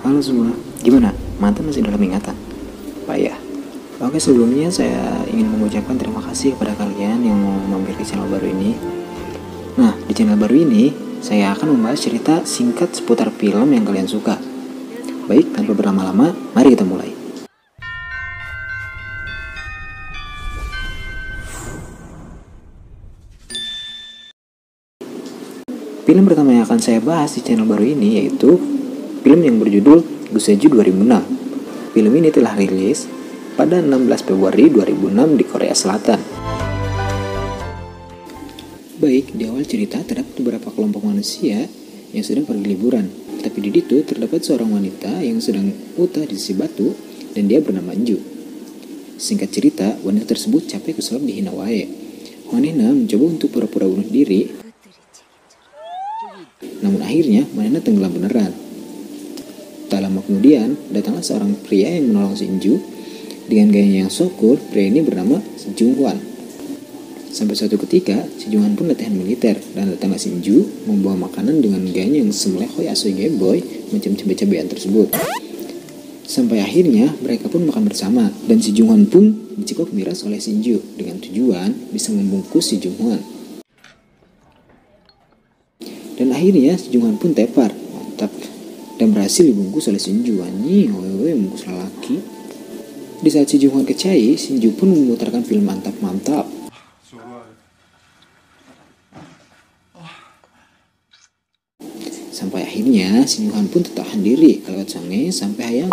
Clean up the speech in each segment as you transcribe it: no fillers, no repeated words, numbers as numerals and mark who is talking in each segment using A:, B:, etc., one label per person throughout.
A: Halo semua, gimana? Mantan masih dalam ingatan? Pak ya? Oke, sebelumnya saya ingin mengucapkan terima kasih kepada kalian yang mau mampir di channel baru ini. Nah, di channel baru ini, saya akan membahas cerita singkat seputar film yang kalian suka. Baik, tanpa berlama-lama, mari kita mulai. Film pertama yang akan saya bahas di channel baru ini yaitu film yang berjudul Guseju 2006. Film ini telah rilis pada 16 Februari 2006 di Korea Selatan. Baik, di awal cerita terdapat beberapa kelompok manusia yang sedang pergi liburan. Tapi di situ terdapat seorang wanita yang sedang utah di sisi batu dan dia bernama Enju. Singkat cerita, wanita tersebut capek keselap dihina wae. Wanita mencoba untuk pura-pura bunuh diri, namun akhirnya Manena tenggelam beneran. Tak lama kemudian, datanglah seorang pria yang menolong si Enju. Dengan gayanya yang so cool, pria ini bernama Jung-hwan. Sampai suatu ketika, si Jung-hwan pun latihan militer, dan datanglah si Enju membawa makanan dengan gayanya yang semelehoy asoy boy macam cabai-cabean tersebut. Sampai akhirnya, mereka pun makan bersama, dan si Jung-hwan pun dicekok miras oleh si Enju, dengan tujuan bisa membungkus si Jung-hwan. Dan akhirnya si Jung-hwan pun tepar, mantap, dan berhasil dibungkus oleh Shinju. Anjing, wewe bungkus lelaki. Di saat si Jung-hwan kecai, Shinju pun memutarkan film mantap-mantap. Sampai akhirnya si Jung-hwan pun tertahan diri kelewat sange sampai hayang.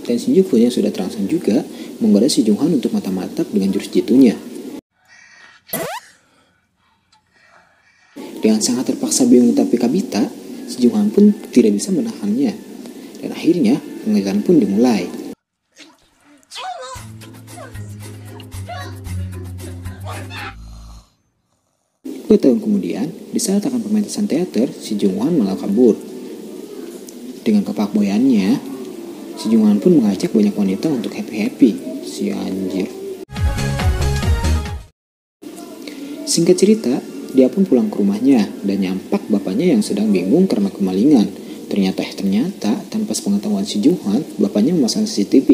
A: Dan Shinju pun yang sudah terangsang juga menggoda si Jung-hwan untuk mata-mata dengan jurus jitunya. Dengan sangat terpaksa bingung tapi kabita, si Jung-hwan pun tidak bisa menahannya. Dan akhirnya pengejaran pun dimulai. Dua tahun kemudian, di saat akan pementasan teater, si Jung-hwan malah kabur. Dengan kepakboyannya, si Jung-hwan pun mengajak banyak wanita untuk happy-happy. Si anjir. Singkat cerita, dia pun pulang ke rumahnya dan nyampak bapaknya yang sedang bingung karena kemalingan. Ternyata tanpa sepengetahuan si Jung-hwan, bapaknya memasang CCTV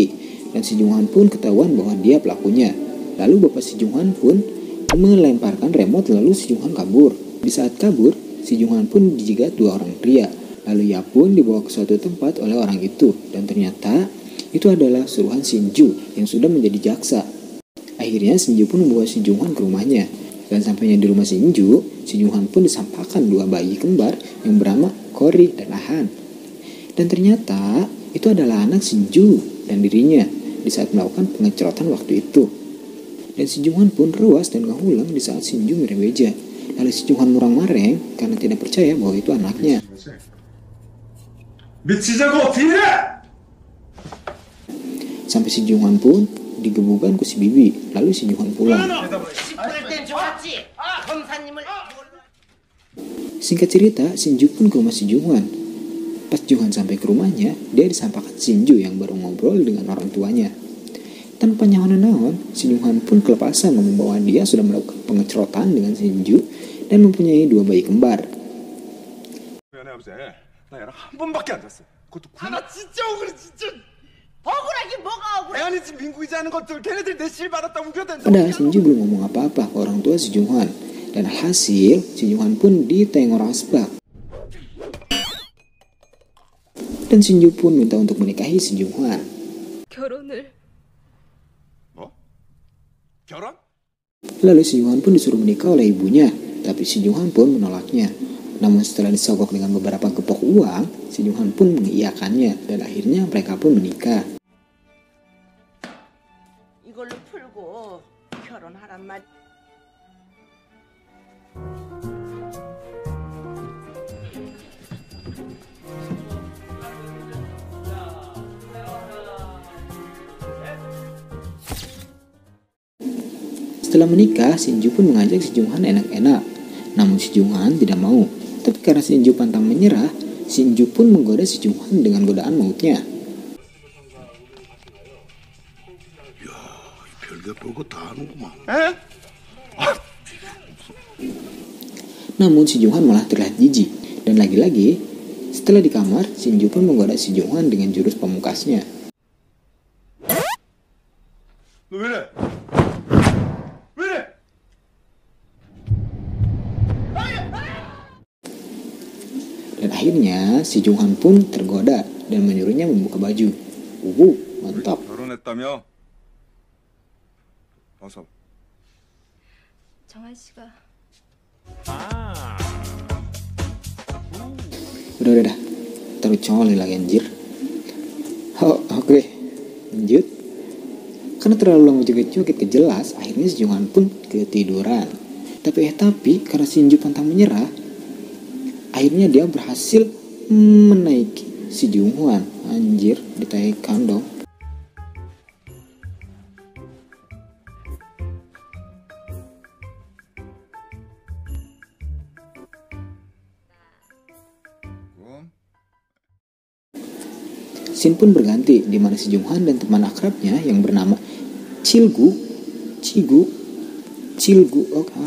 A: dan si Jung-hwan pun ketahuan bahwa dia pelakunya. Lalu bapak si Jung-hwan pun melemparkan remote lalu si Jung-hwan kabur. Di saat kabur, si Jung-hwan pun dijegat dua orang pria. Lalu ia pun dibawa ke suatu tempat oleh orang itu dan ternyata itu adalah suruhan Shinju yang sudah menjadi jaksa. Akhirnya Shinju pun membawa si Jung-hwan ke rumahnya. Dan sampainya di rumah Shinju, si Jung-hwan pun disampaikan dua bayi kembar yang bernama Kori dan Ahan. Dan ternyata itu adalah anak Shinju dan dirinya di saat melakukan pengecerotan waktu itu. Dan si Jung-hwan pun ruas dan ngahulang di saat Shinju mereweja. Lalu si Jung-hwan murang-mareng karena tidak percaya bahwa itu anaknya. Sampai si Jung-hwan pun digebukan ke si bibi. Lalu si Jung-hwan pulang. Singkat cerita, Shinju pun ke rumah si Jung-hwan. Pas Jung-hwan sampai ke rumahnya, dia disampaikan Shinju yang baru ngobrol dengan orang tuanya. Tanpa nyawa-naon, si Jung-hwan pun kelepasan membawa dia sudah melakukan pengecerotan dengan Shinju dan mempunyai dua bayi kembar. Padahal Shinju belum ngomong apa-apa ke orang tua si Jung-hwan. Dan hasil, si Jung-hwan pun ditengor asbak. Dan Shinju pun minta untuk menikahi si Jung-hwan. Lalu si Jung-hwan pun disuruh menikah oleh ibunya, tapi si Jung-hwan pun menolaknya. Namun setelah disogok dengan beberapa gepok uang, si Jung-hwan pun mengiyakannya dan akhirnya mereka pun menikah. Setelah menikah, Shinju pun mengajak si Jung-hwan enak-enak. Namun si Jung-hwan tidak mau. Tapi karena Shinju pantang menyerah, Shinju pun menggoda si Jung-hwan dengan godaan mautnya. Namun si Jung-hwan malah terlihat jijik. Dan lagi-lagi Setelah di kamar, Shinju pun menggoda si Junghan dengan jurus pamungkasnya. Dan akhirnya si Junghan pun tergoda dan menyuruhnya membuka baju. Mantap.
B: 결혼했다며? 어서.
C: 정한 씨가
A: Udah. Terus coli lagi anjir. Oke. Lanjut. Karena terlalu lama joget-joget kejelas, akhirnya si Junghan pun ketiduran. Tapi karena Shinju pantang menyerah, akhirnya dia berhasil menaiki si Junghan. Anjir, ditaikan dong. Scene pun berganti di mana si Junghan dan teman akrabnya yang bernama Cigu,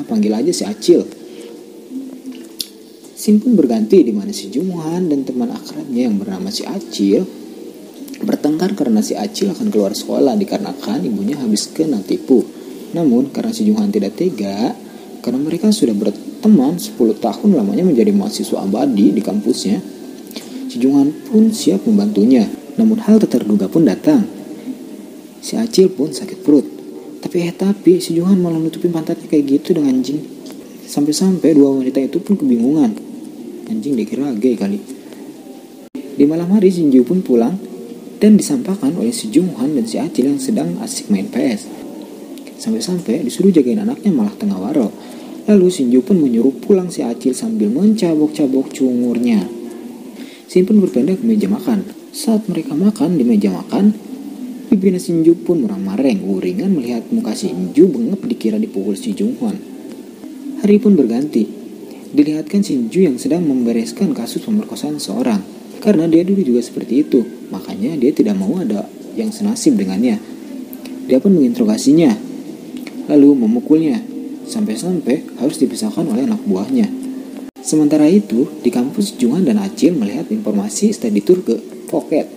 A: panggil aja si Acil. Scene pun berganti di mana si Junghan dan teman akrabnya yang bernama si Acil bertengkar karena si Acil akan keluar sekolah dikarenakan ibunya habis kena tipu. Namun karena si Junghan tidak tega, karena mereka sudah berteman 10 tahun lamanya menjadi mahasiswa abadi di kampusnya, si Junghan pun siap membantunya. Namun hal tak terduga pun datang. Si Acil pun sakit perut. Tapi si Junghan malah nutupin pantatnya kayak gitu dengan anjing. Sampai-sampai dua wanita itu pun kebingungan. Anjing dikira gay kali. Di malam hari Shinju pun pulang dan disampaikan oleh si Junghan dan si Acil yang sedang asik main PS. Sampai-sampai disuruh jagain anaknya malah tengah waro. Lalu Shinju pun menyuruh pulang si Acil sambil mencabok-cabok cungurnya. Scene pun berpindah ke meja makan. Saat mereka makan di meja makan, bibirnya Shinju pun murang-mareng, uringan melihat muka Shinju bengep dikira dipukul si Junghan. Hari pun berganti. Dilihatkan Shinju yang sedang membereskan kasus pemerkosaan seorang. Karena dia dulu juga seperti itu, makanya dia tidak mau ada yang senasib dengannya. Dia pun menginterogasinya, lalu memukulnya, sampai-sampai harus dipisahkan oleh anak buahnya. Sementara itu, di kampus Junghan dan Acil melihat informasi study tour ke Phuket.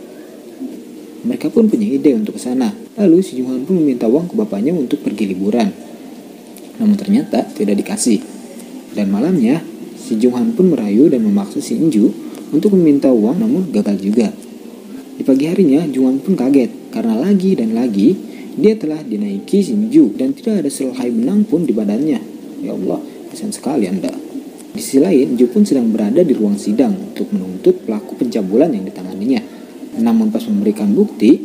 A: Mereka pun punya ide untuk ke sana. Lalu si Junghan pun meminta uang ke bapaknya untuk pergi liburan. Namun ternyata tidak dikasih. Dan malamnya, si Junghan pun merayu dan memaksa Shinju untuk meminta uang namun gagal juga. Di pagi harinya, Junghan pun kaget karena lagi dan lagi dia telah dinaiki Shinju dan tidak ada selai benang pun di badannya. Ya Allah, kasihan sekali Anda. Di sisi lain, Ju pun sedang berada di ruang sidang untuk menuntut pelaku pencabulan yang ditanganinya. Namun pas memberikan bukti,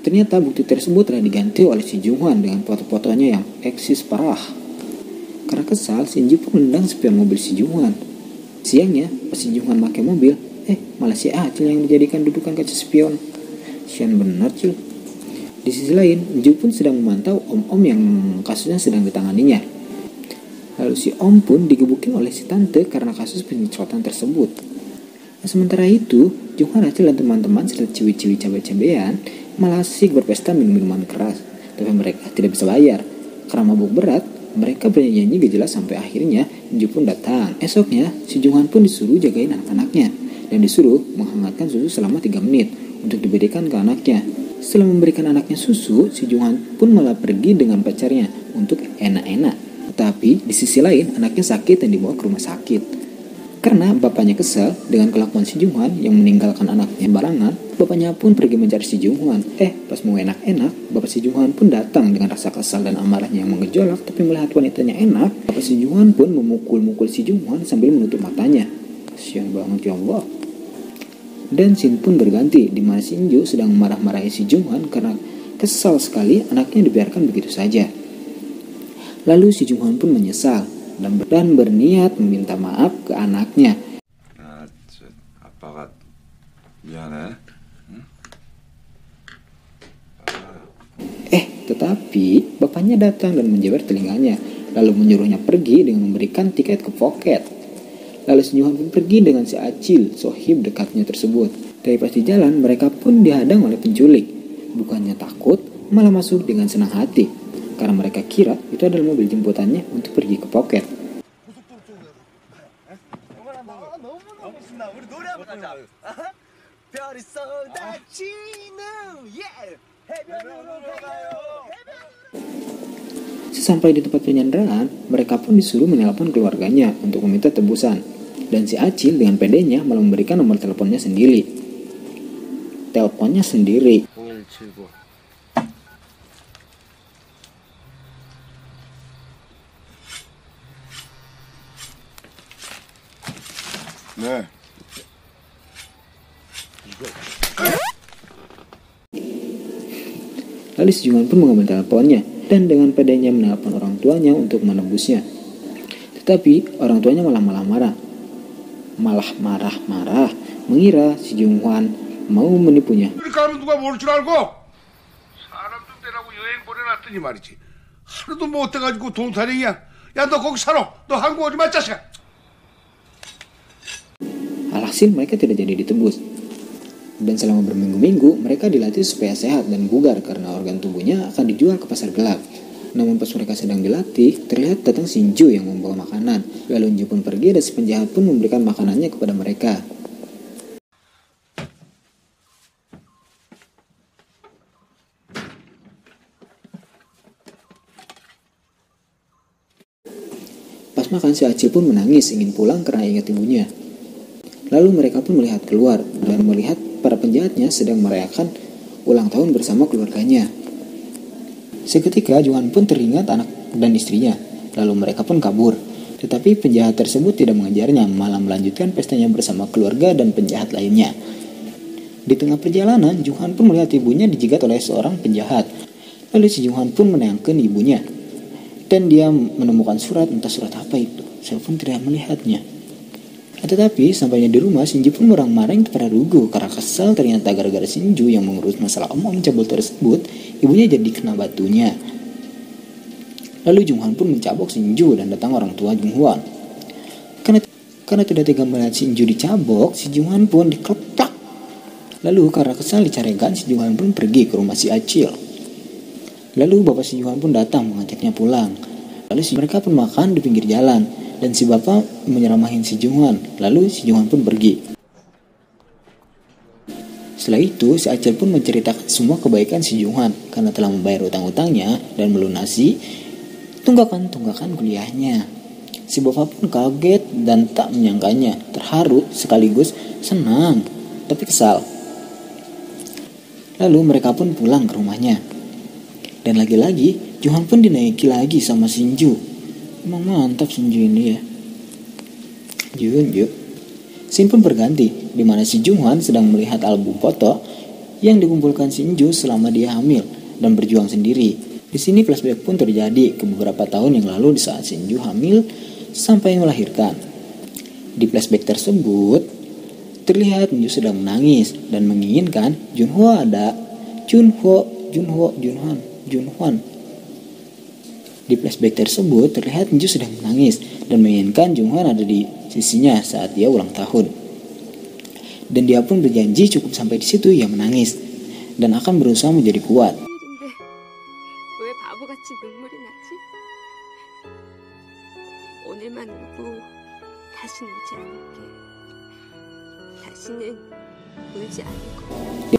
A: ternyata bukti tersebut telah diganti oleh si Junghan dengan foto-fotonya yang eksis parah. Karena kesal, Shinju pun menendang spion mobil si Junghan. Siangnya, pas si Junghan pakai mobil, malah si Acil yang dijadikan dudukan kaca spion. Sian bener Cil. Di sisi lain, Ju pun sedang memantau om-om yang kasusnya sedang ditanganinya. Lalu si om pun digebukin oleh si tante karena kasus penyecotan tersebut. Sementara itu, Junghan, Acil dan teman-teman serta ciwi-ciwi cabe-cabean malah asik berpesta minum minuman keras. Tapi mereka tidak bisa bayar. Karena mabuk berat, mereka bernyanyi gak jelas sampai akhirnya Ju pun datang. Esoknya, si Junghan pun disuruh jagain anak-anaknya dan disuruh menghangatkan susu selama 3 menit untuk diberikan ke anaknya. Setelah memberikan anaknya susu, si Junghan pun malah pergi dengan pacarnya untuk enak-enak. Tapi di sisi lain anaknya sakit dan dibawa ke rumah sakit. Karena bapaknya kesal dengan kelakuan si Junghan yang meninggalkan anaknya barangan, bapaknya pun pergi mencari si Junghan. Pas mau enak-enak, bapak si Junghan pun datang dengan rasa kesal dan amarahnya yang mengejolak. Tapi melihat wanitanya enak, bapak si Junghan pun memukul-mukul si Junghan sambil menutup matanya. Kasian banget ya Allah. Dan scene pun berganti di mana Shinju sedang marah-marahi si Junghan karena kesal sekali anaknya dibiarkan begitu saja. Lalu si Junghan pun menyesal dan berniat meminta maaf ke anaknya.
B: 아빠가 미안해.
A: Tetapi bapaknya datang dan menjewer telinganya, lalu menyuruhnya pergi dengan memberikan tiket ke Phuket. Lalu si Junghan pun pergi dengan si Acil, sohib dekatnya tersebut. Dari pas di jalan, mereka pun dihadang oleh penculik. Bukannya takut, malah masuk dengan senang hati. Karena mereka kira itu adalah mobil jemputannya untuk pergi ke Phuket.
D: 별이 쏟아지는 해변으로 가요.
A: Sesampai di tempat penyanderaan, mereka pun disuruh menelpon keluarganya untuk meminta tebusan. Dan si Acil dengan pedenya malah memberikan nomor teleponnya sendiri. Teleponnya sendiri.
D: 0179.
B: 네.
A: Lalu si Junghwan pun mengambil teleponnya dan dengan pedenya menelpon orang tuanya untuk menebusnya. Tetapi orang tuanya malah marah-marah. Malah marah-marah mengira si Junghwan mau menipunya.
E: 그러니까 하면 누가 모를 줄 알고 사람 좀 되라고 여행 보내놨더니 말이지 하루도 못 돼가지고 돈 타령이야. 야 너 거기 살아. 너 한국 오지 마 자식아.
A: Alhasil mereka tidak jadi ditebus. Dan selama berminggu-minggu mereka dilatih supaya sehat dan bugar karena organ tubuhnya akan dijual ke pasar gelap. Namun pas mereka sedang dilatih, terlihat datang Shinju yang membawa makanan. Lalu Shinju pun pergi dan si penjahat pun memberikan makanannya kepada mereka. Pas makan, si Acil pun menangis ingin pulang karena ingat ibunya. Lalu mereka pun melihat keluar dan melihat para penjahatnya sedang merayakan ulang tahun bersama keluarganya. Seketika Junghwan pun teringat anak dan istrinya, lalu mereka pun kabur. Tetapi penjahat tersebut tidak mengejarnya, malah melanjutkan pestanya bersama keluarga dan penjahat lainnya. Di tengah perjalanan, Junghwan pun melihat ibunya dijegat oleh seorang penjahat. Lalu si Junghwan pun menayangkan ibunya. Dan dia menemukan surat, entah surat apa itu. Saya pun tidak melihatnya. Tetapi sampainya di rumah, Shinju pun marah-marah kepada Rugo karena kesal ternyata gara-gara Shinju yang mengurus masalah om cabul tersebut, ibunya jadi kena batunya. Lalu Junghwan pun mencabok Shinju dan datang orang tua Junghwan. Karena tidak tega melihat Shinju dicabok, si Junghwan pun diklepak. Lalu karena kesal dicarekan, si Junghwan pun pergi ke rumah si Acil. Lalu bapak si Junghwan pun datang mengajaknya pulang. Lalu mereka pun makan di pinggir jalan. Dan si bapak menyeramahin si Junghwan. Lalu si Junghwan pun pergi. Setelah itu si Acil pun menceritakan semua kebaikan si Junghwan karena telah membayar utang-utangnya dan melunasi tunggakan-tunggakan kuliahnya. Si bapak pun kaget dan tak menyangkanya, terharu sekaligus senang tapi kesal. Lalu mereka pun pulang ke rumahnya. Dan lagi-lagi Junghwan pun dinaiki lagi sama Shinju. Emang mantap Shinju ini ya. Junju. Scene pun berganti, di mana si Junghwan sedang melihat album foto yang dikumpulkan Shinju selama dia hamil dan berjuang sendiri. Di sini flashback pun terjadi ke beberapa tahun yang lalu di saat Shinju hamil sampai melahirkan. Di flashback tersebut terlihat Shinju sedang menangis dan menginginkan Junhwan. Di flashback tersebut terlihat Shinju sedang menangis dan menginginkan Junghwan ada di sisinya saat dia ulang tahun. Dan dia pun berjanji cukup sampai di situ ia menangis dan akan berusaha menjadi kuat.
C: 왜 바보같이 눈물이 나지? 오늘만 울고 다시는 울지 않을게. 다시는 울지 않을 거야.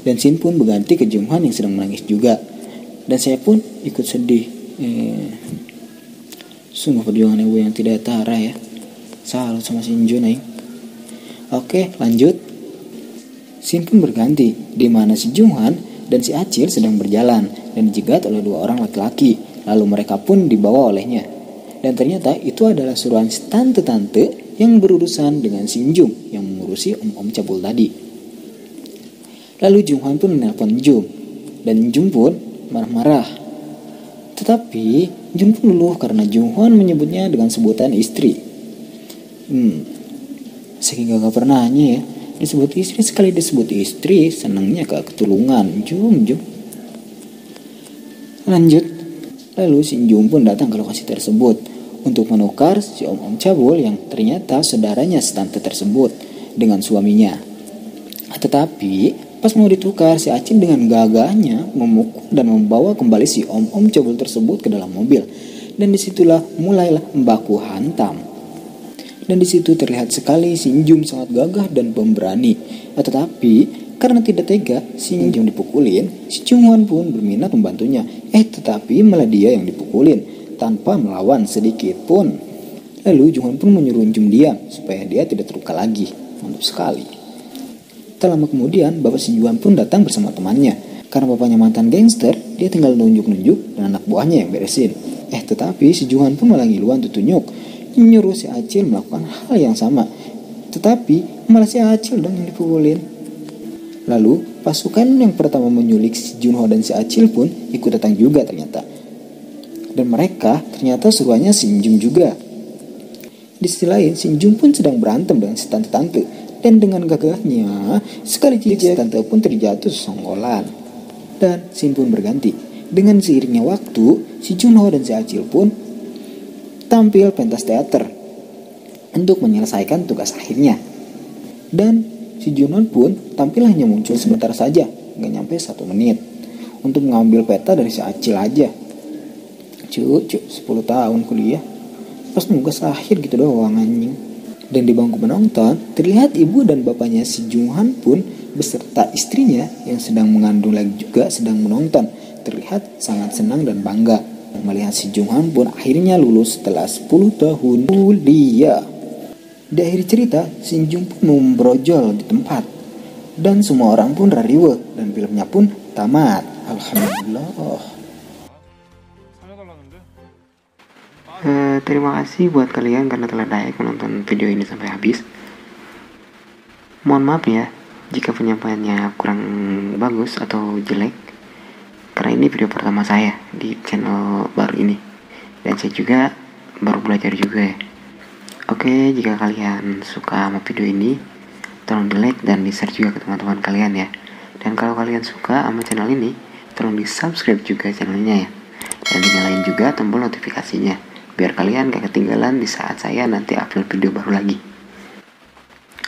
A: Dan Shin pun berganti ke Junghwan yang sedang menangis juga. Dan saya pun ikut sedih. Sungguh perjuangan ibu yang tidak tara ya. Salut sama Shinju nih. Oke, lanjut. Scene pun berganti, di mana si Junghwan dan si Acil sedang berjalan dan dijegat oleh dua orang laki-laki. Lalu mereka pun dibawa olehnya. Dan ternyata itu adalah suruhan tante-tante yang berurusan dengan Shinju yang mengurusi om-om cabul tadi. Lalu Junghwan pun menelpon Jung dan Jung pun marah-marah. Tetapi Jung pun luluh karena Junghwan menyebutnya dengan sebutan istri. Saking gak pernahnya ya disebut istri, sekali disebut istri senangnya ke ketulungan. Jung. Lanjut. Lalu si Jung pun datang ke lokasi tersebut untuk menukar si om-om cabul yang ternyata saudaranya si tante tersebut dengan suaminya. Tetapi pas mau ditukar, si Acil dengan gagahnya memukul dan membawa kembali si om-om cabul tersebut ke dalam mobil. Dan disitulah mulailah membaku hantam. Dan di situ terlihat sekali Shin-jung sangat gagah dan pemberani. Tetapi karena tidak tega Shin-jung dipukulin, si Jung-hwan pun berminat membantunya. Tetapi malah dia yang dipukulin tanpa melawan sedikit pun. Lalu Jung-hwan pun menyuruh Jung diam supaya dia tidak terluka lagi. Mantap sekali. Tak lama kemudian bapak si Jung-hwan pun datang bersama temannya. Karena bapaknya mantan gangster, dia tinggal nunjuk-nunjuk dan anak buahnya yang beresin. Tetapi si Jung-hwan pun malah ngiluan tutunyuk, nyuruh si Acil melakukan hal yang sama. Tetapi malah si Acil dong yang dipukulin. Lalu pasukan yang pertama menyulik si Junho dan si Acil pun ikut datang juga ternyata. Dan mereka ternyata seruannya Shin-jung juga. Di sisi lain, Shin-jung pun sedang berantem dengan si tante-tante. Dan dengan gagahnya, sekali si tante pun terjatuh songgolan. Dan scene pun berganti. Dengan seiringnya waktu, si Junho dan si Acil pun tampil pentas teater untuk menyelesaikan tugas akhirnya. Dan si Junho pun tampil hanya muncul sebentar saja, nggak nyampe 1 menit, untuk mengambil peta dari si Acil aja. Cucu 10 tahun kuliah, pas nugas akhir gitu doang anjing. Dan di bangku penonton terlihat ibu dan bapaknya si Jung-han pun beserta istrinya yang sedang mengandung lagi juga sedang menonton. Terlihat sangat senang dan bangga melihat si Jung-han pun akhirnya lulus setelah 10 tahun kuliah. Di akhir cerita, Shin Jung pun membrojol di tempat dan semua orang pun rariwe dan filmnya pun tamat. Alhamdulillah. Terima kasih buat kalian karena telah dayak menonton video ini sampai habis. Mohon maaf ya jika penyampaiannya kurang bagus atau jelek, karena ini video pertama saya di channel baru ini dan saya juga baru belajar juga ya. Oke, jika kalian suka sama video ini, tolong di like dan di share juga ke teman-teman kalian ya. Dan kalau kalian suka sama channel ini, tolong di subscribe juga channelnya ya, dan dinyalain juga tombol notifikasinya biar kalian gak ketinggalan di saat saya nanti upload video baru lagi.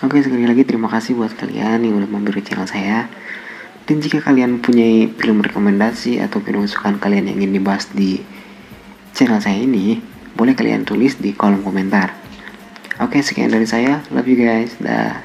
A: Oke, sekali lagi terima kasih buat kalian yang udah mampir di channel saya. Dan jika kalian punya film rekomendasi atau film kesukaan kalian yang ingin dibahas di channel saya ini, boleh kalian tulis di kolom komentar. Oke, sekian dari saya. Love you guys. Dah.